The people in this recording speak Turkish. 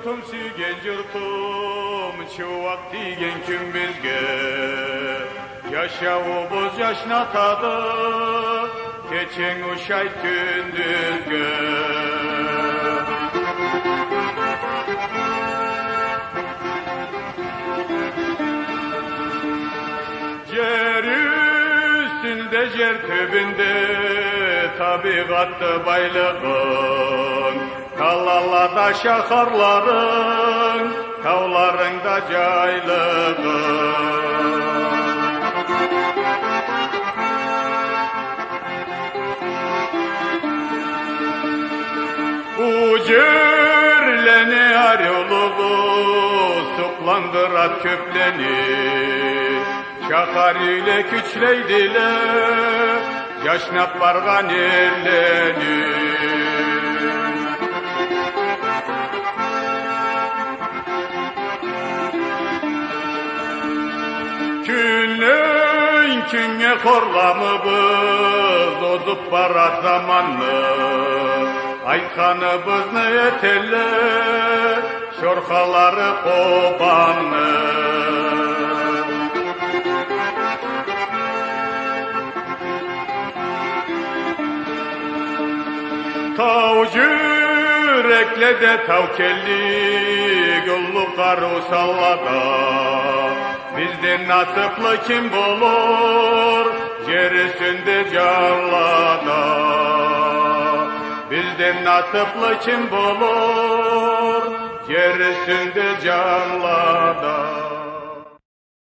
Yurtum suygen yurtum, çuvak diyen kim bizge? Yaşavubuz yaşnatadı, keçen uşay gündüzge. Yer üstünde, yer tübünde, tabigattı baylığın. Kalallarda şaharların, tavlarında caylığın. Ucurleni arıyoluğu, suklandırat köpleni. Şahar ile küçleydiler, yaşnap bargan erleni. Küne horlamıbız, ozup barat zamanlı. Aytkanıbız ne eteller, şorkaları kobanlı. Tav yürekle de tav kelli, güllü karu sallada. Bizden nasıplı kim bulur, gerisinde carlada. Bizden nasıplı kim bulur, gerisinde carlada.